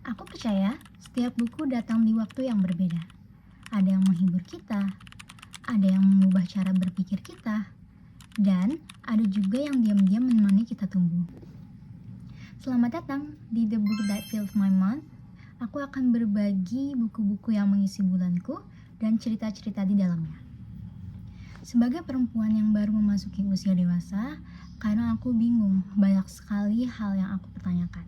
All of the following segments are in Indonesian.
Aku percaya setiap buku datang di waktu yang berbeda. Ada yang menghibur kita, ada yang mengubah cara berpikir kita, dan ada juga yang diam-diam menemani kita tumbuh. Selamat datang di The Book That Filled My Month. Aku akan berbagi buku-buku yang mengisi bulanku dan cerita-cerita di dalamnya. Sebagai perempuan yang baru memasuki usia dewasa, kadang aku bingung, banyak sekali hal yang aku pertanyakan.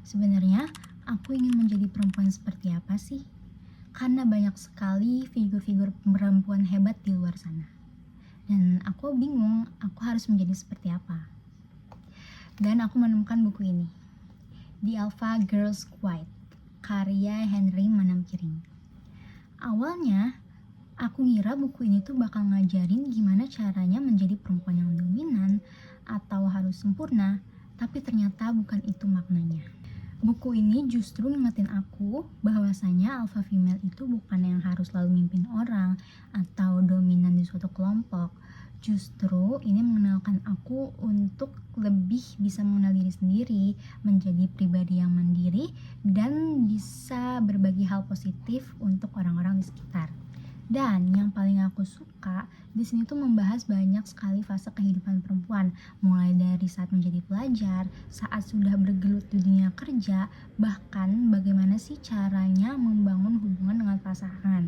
Sebenarnya, aku ingin menjadi perempuan seperti apa sih? Karena banyak sekali figur-figur perempuan hebat di luar sana. Dan aku bingung, aku harus menjadi seperti apa. Dan aku menemukan buku ini, The Alpha Girls Guide, karya Henry Manamkiring. Awalnya, aku ngira buku ini tuh bakal ngajarin gimana caranya menjadi perempuan yang dominan atau harus sempurna, tapi ternyata bukan itu maknanya. Buku ini justru ngingetin aku bahwasanya alpha female itu bukan yang harus selalu mimpin orang atau dominan di suatu kelompok. Justru ini mengenalkan aku untuk lebih bisa mengenal diri sendiri, menjadi pribadi yang mandiri, dan bisa berbagi hal positif untuk orang-orang di sekitar. Dan yang paling aku suka di sini tuh membahas banyak sekali fase kehidupan perempuan, mulai dari saat menjadi pelajar, saat sudah bergelut di dunia kerja, bahkan bagaimana sih caranya membangun hubungan dengan pasangan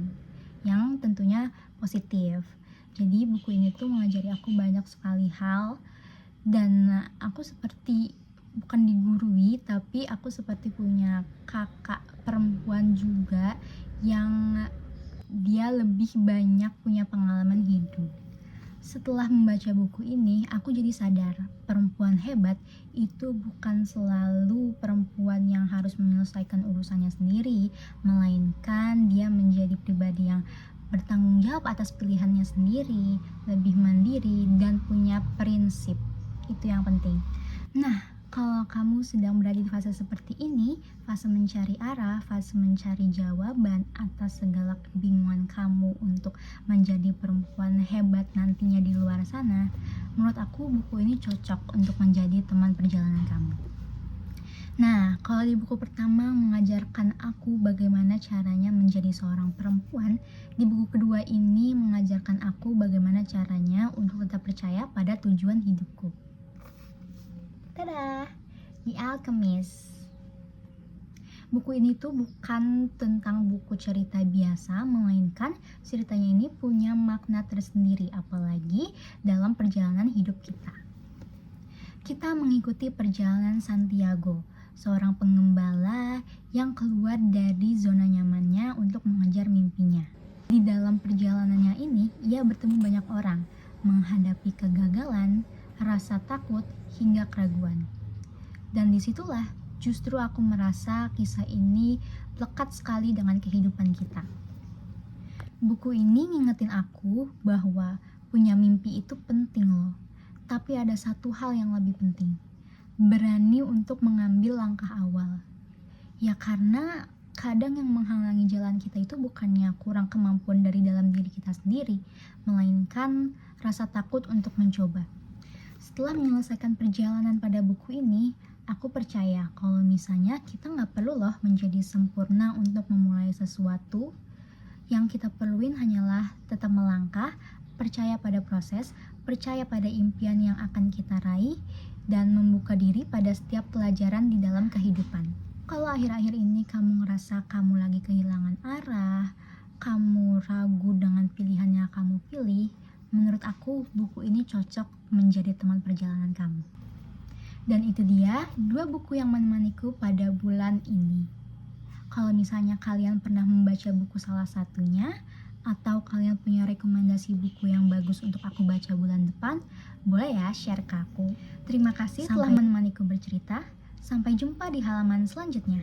yang tentunya positif. Jadi buku ini tuh mengajari aku banyak sekali hal, dan aku seperti bukan digurui, tapi aku seperti punya kakak perempuan juga yang dia lebih banyak punya pengalaman hidup. Setelah membaca buku ini, aku jadi sadar perempuan hebat itu bukan selalu perempuan yang harus menyelesaikan urusannya sendiri, melainkan dia menjadi pribadi yang bertanggung jawab atas pilihannya sendiri, lebih mandiri, dan punya prinsip. Itu yang penting. Nah, kalau kamu sedang berada di fase seperti ini, fase mencari arah, fase mencari jawaban atas segala kebingungan kamu untuk menjadi perempuan hebat nantinya di luar sana, menurut aku buku ini cocok untuk menjadi teman perjalanan kamu. Nah, kalau di buku pertama mengajarkan aku bagaimana caranya menjadi seorang perempuan, di buku kedua ini mengajarkan aku bagaimana caranya untuk tetap percaya pada tujuan hidupku. Tada! The Alchemist. Buku ini tuh bukan tentang buku cerita biasa, melainkan ceritanya ini punya makna tersendiri, apalagi dalam perjalanan hidup kita. Kita mengikuti perjalanan Santiago, seorang pengembala yang keluar dari zona nyamannya untuk mengejar mimpinya. Di dalam perjalanannya ini, ia bertemu banyak orang, menghadapi kegagalan, rasa takut, hingga keraguan. Dan disitulah justru aku merasa kisah ini lekat sekali dengan kehidupan kita. Buku ini ngingetin aku bahwa punya mimpi itu penting loh. Tapi ada satu hal yang lebih penting. Berani untuk mengambil langkah awal. Ya karena kadang yang menghalangi jalan kita itu bukannya kurang kemampuan dari dalam diri kita sendiri, melainkan rasa takut untuk mencoba. Setelah menyelesaikan perjalanan pada buku ini, aku percaya kalau misalnya kita nggak perlu loh menjadi sempurna untuk memulai sesuatu. Yang kita perluin hanyalah tetap melangkah, percaya pada proses, percaya pada impian yang akan kita raih, dan membuka diri pada setiap pelajaran di dalam kehidupan. Kalau akhir-akhir ini kamu ngerasa kamu lagi kehilangan arah, kamu ragu dengan pilihan yang kamu pilih, menurut aku buku ini cocok menjadi teman perjalanan kamu. Dan itu dia 2 buku yang menemaniku pada bulan ini. Kalau misalnya kalian pernah membaca buku salah satunya, atau kalian punya rekomendasi buku yang bagus untuk aku baca bulan depan, boleh ya share ke aku. Terima kasih telah menemaniku bercerita. Sampai jumpa di halaman selanjutnya.